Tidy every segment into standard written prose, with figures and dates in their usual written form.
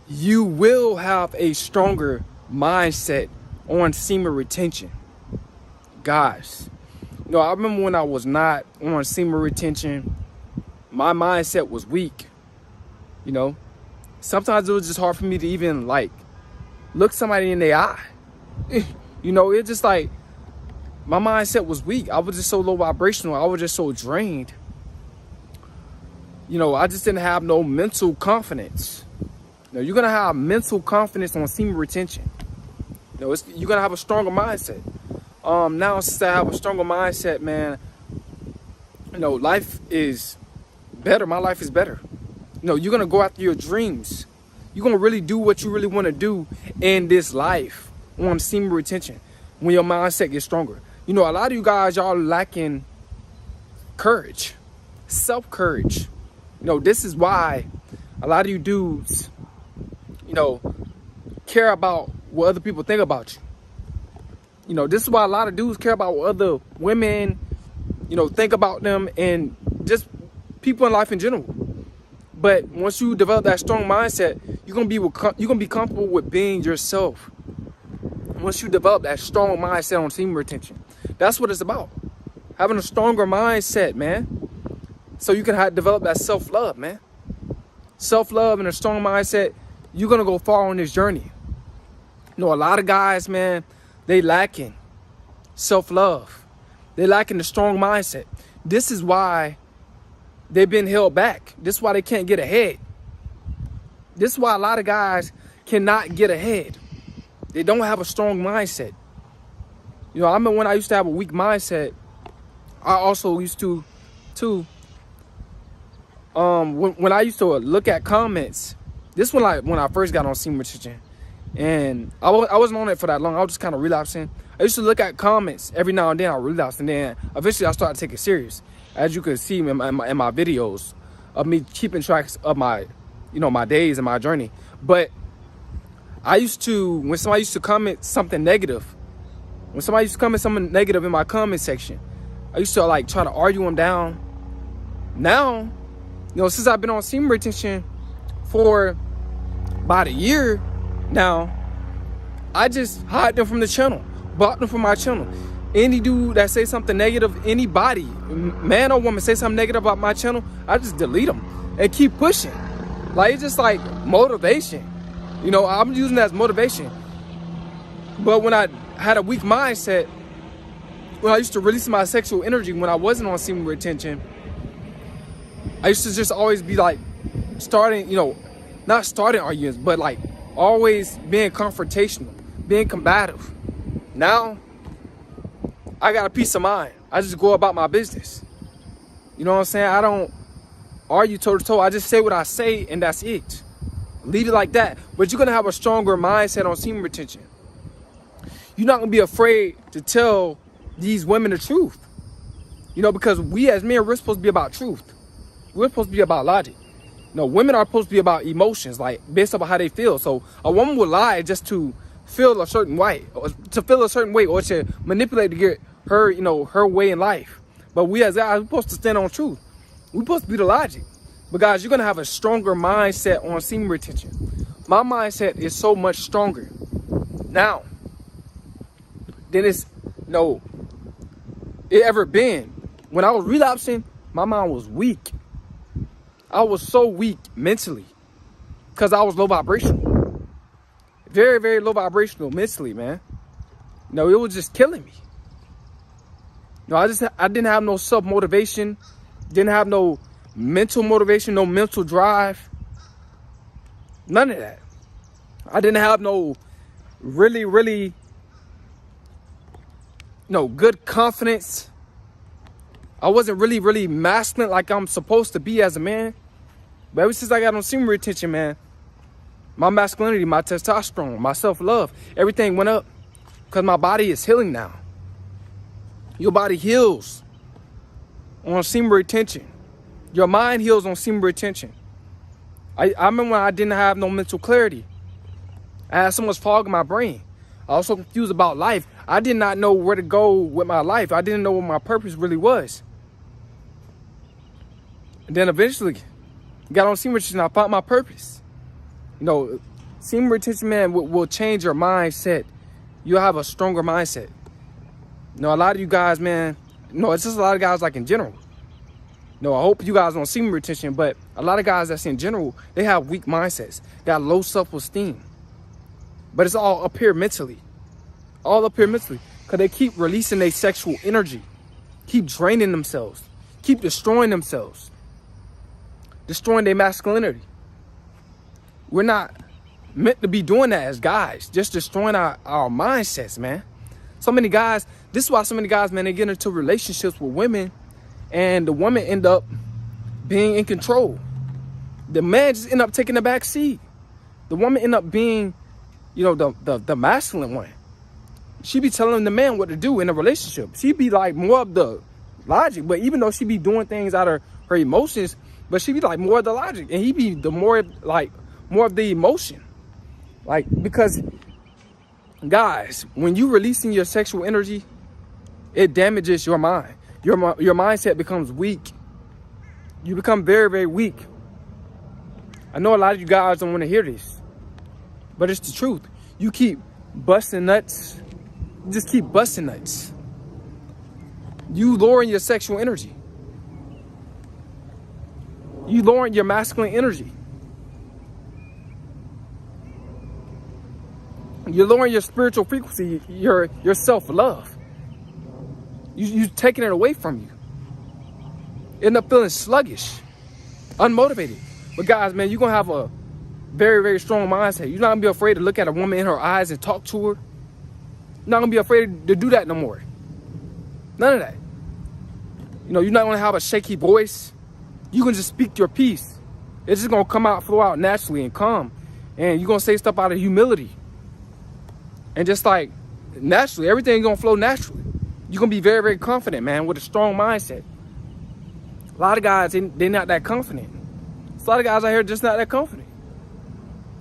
you will have a stronger mindset on semen retention. Guys, I remember when I was not on semen retention, my mindset was weak. Sometimes it was just hard for me to even look somebody in the eye. It's just like my mindset was weak. I was just so low vibrational. I was just so drained. I just didn't have no mental confidence. You're gonna have mental confidence on semen retention. You're gonna have a stronger mindset. Now since I have a stronger mindset, man, life is better. My life is better. You're gonna go after your dreams. You're gonna really do what you really want to do in this life on semen retention when your mindset gets stronger. A lot of you guys, y'all lacking courage, self-courage. This is why a lot of you dudes, care about what other people think about you. This is why a lot of dudes care about what other women, think about them, and just people in life in general. But once you develop that strong mindset, you're gonna be comfortable with being yourself. Once you develop that strong mindset on semen retention, that's what it's about. Having a stronger mindset, man, so you can develop that self-love, man. Self-love and a strong mindset, you're gonna go far on this journey. A lot of guys, man, they lacking self-love. They lacking the strong mindset. This is why they've been held back. This is why they can't get ahead. This is why a lot of guys cannot get ahead. They don't have a strong mindset. I remember when I used to have a weak mindset, I also used to when I used to look at comments, this when I first got on semen retention, and I wasn't on it for that long. I was just kind of relapsing. I used to look at comments every now and then. I relapsed, and then eventually I started to take it serious. As you can see in my videos of me keeping tracks of my, my days and my journey. But I used to, when somebody used to comment something negative, in my comment section, I used to try to argue them down. Now, since I've been on semen retention for about a year now, I just hide them from the channel, block them from my channel. Any dude that say something negative, anybody, man or woman, say something negative about my channel, I just delete them and keep pushing. It's just like motivation. I'm using that as motivation. But when I had a weak mindset, when I used to release my sexual energy when I wasn't on semen retention, I used to just always be starting, not starting arguments, but always being confrontational, being combative. Now, I got a peace of mind. I just go about my business. You know what I'm saying? I don't argue toe to toe. I just say what I say, and that's it. Leave it like that. But you're going to have a stronger mindset on semen retention. You're not going to be afraid to tell these women the truth. Because we as men, we're supposed to be about truth. We're supposed to be about logic. Women are supposed to be about emotions, based on how they feel. So a woman will lie just to feel a certain way, or to manipulate to get her, her way in life. But we as guys, we're supposed to stand on truth. We're supposed to be the logic. But guys, you're gonna have a stronger mindset on semen retention. My mindset is so much stronger now than it ever been. When I was relapsing, my mind was weak. I was so weak mentally because I was low vibrational. Very, very low vibrational mentally, man. It was just killing me. I didn't have no self-motivation. Didn't have no mental motivation, no mental drive. None of that. I didn't have no really good confidence. I wasn't really masculine like I'm supposed to be as a man. But ever since I got on semen retention, man, my masculinity, my testosterone, my self-love, everything went up because my body is healing now. Your body heals on semen retention. Your mind heals on semen retention. I remember when I didn't have no mental clarity. I had so much fog in my brain. I was so confused about life. I did not know where to go with my life. I didn't know what my purpose really was. And then eventually, got on semen retention and I found my purpose. Semen retention, man, will change your mindset. You'll have a stronger mindset. You know, a lot of you guys, man, no, it's just a lot of guys like in general. No, I hope you guys don't semen retention, but a lot of guys that's in general, they have weak mindsets, got low self-esteem. But it's all up here mentally. All up here mentally. Because they keep releasing their sexual energy. Keep draining themselves. Keep destroying themselves. Destroying their masculinity. We're not meant to be doing that as guys. Just destroying our mindsets, man. So many guys, this is why so many guys, man, they get into relationships with women and the woman end up being in control. The man just end up taking the back seat. The woman end up being, you know, the masculine one. She be telling the man what to do in a relationship. She be like more of the logic, but even though she be doing things out of her emotions, but she be like more of the logic, and he be the more of the emotion. Like, because guys, when you releasing your sexual energy, it damages your mind. Your mindset becomes weak. You become very, very weak. I know a lot of you guys don't want to hear this, but it's the truth. You keep busting nuts. You just keep busting nuts. You lowering your sexual energy. You lowering your masculine energy. You're lowering your spiritual frequency, your self-love. You're taking it away from you. You end up feeling sluggish, unmotivated. But guys, man, you're going to have a very, very strong mindset. You're not going to be afraid to look at a woman in her eyes and talk to her. You're not going to be afraid to do that no more. None of that. You know, you're not going to have a shaky voice. You can just speak your piece. It's just going to come out, flow out naturally and calm. And you're going to say stuff out of humility. And just like naturally, everything's going to flow naturally. You're going to be very, very confident, man, with a strong mindset. A lot of guys, they're not that confident. There's a lot of guys out here just not that confident.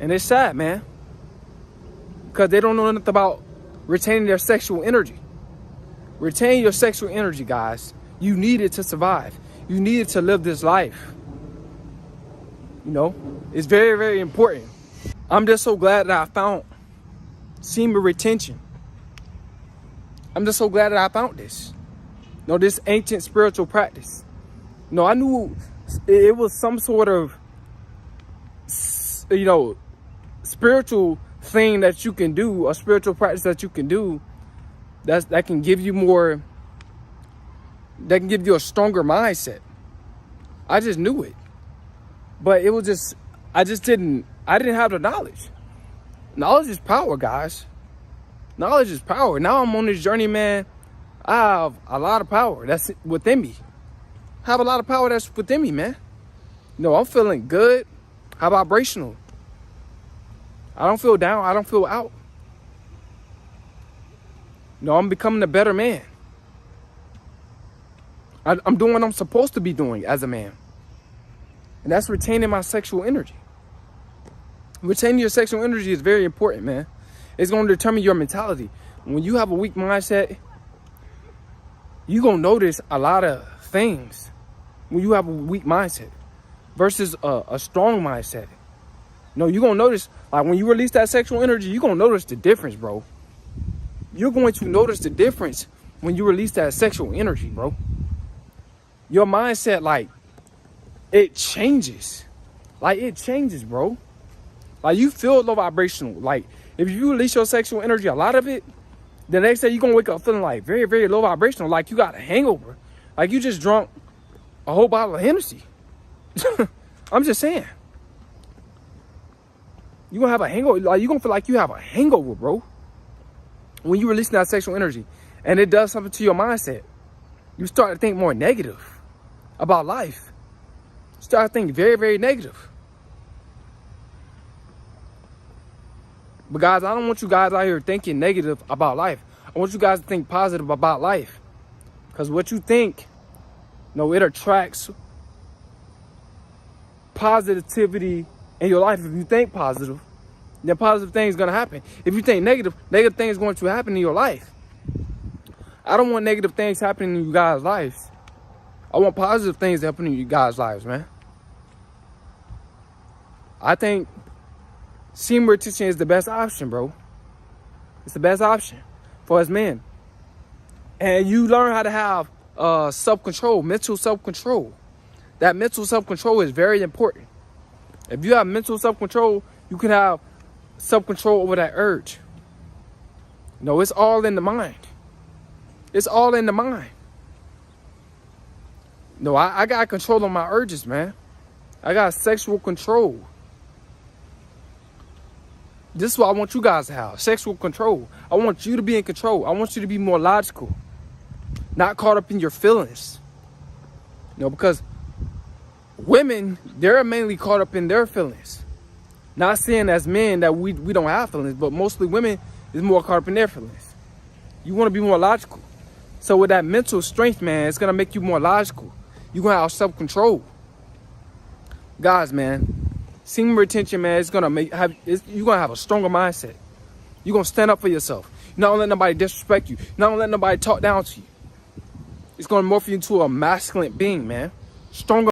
And it's sad, man. Because they don't know nothing about retaining their sexual energy. Retain your sexual energy, guys. You need it to survive. You need it to live this life. You know, it's very, very important. I'm just so glad that I found semen retention. I'm just so glad that I found this. You know, this ancient spiritual practice. You know, I knew it was some sort of, you know, spiritual thing that you can do, a spiritual practice that you can do that can give you more, that can give you a stronger mindset. I just knew it. But it was just, I didn't have the knowledge. Knowledge is power, guys. Knowledge is power. Now I'm on this journey, man. I have a lot of power that's within me. I have a lot of power that's within me, man. You know, I'm feeling good. How vibrational. I don't feel down. I don't feel out. You know, I'm becoming a better man. I'm doing what I'm supposed to be doing as a man. And that's retaining my sexual energy. Retaining your sexual energy is very important, man. It's going to determine your mentality. When you have a weak mindset, you're going to notice a lot of things when you have a weak mindset versus a strong mindset. You know, you're going to notice, like when you release that sexual energy, you're going to notice the difference, bro. You're going to notice the difference when you release that sexual energy, bro. Your mindset, like, it changes. Like, it changes, bro. Like, you feel low vibrational. Like, if you release your sexual energy, a lot of it, the next day you're going to wake up feeling like very, very low vibrational. Like you got a hangover. Like you just drunk a whole bottle of Hennessy. I'm just saying. You're going to have a hangover. Like, you're going to feel like you have a hangover, bro. When you release that sexual energy. And it does something to your mindset. You start to think more negative about life. You start to think very, very negative. But guys, I don't want you guys out here thinking negative about life. I want you guys to think positive about life. Because what you think, it attracts positivity in your life. If you think positive, then positive things are going to happen. If you think negative, negative things are going to happen in your life. I don't want negative things happening in you guys' lives. I want positive things happening in you guys' lives, man. I think semen retention is the best option, bro. It's the best option for us men. And you learn how to have self-control, mental self-control. That mental self-control is very important. If you have mental self-control, you can have self-control over that urge. No, it's all in the mind. It's all in the mind. No, I got control of my urges, man. I got sexual control. This is what I want you guys to have, sexual control. I want you to be in control. I want you to be more logical, not caught up in your feelings. You know, because women, they're mainly caught up in their feelings. Not saying as men that we don't have feelings, but mostly women is more caught up in their feelings. You want to be more logical. So with that mental strength, man, it's going to make you more logical. You're going to have self-control. Guys, man, semen retention, man, it's going to make you're going to have a stronger mindset. You're going to stand up for yourself. You're not going to let nobody disrespect you. You're not going to let nobody talk down to you. It's going to morph you into a masculine being, man. Stronger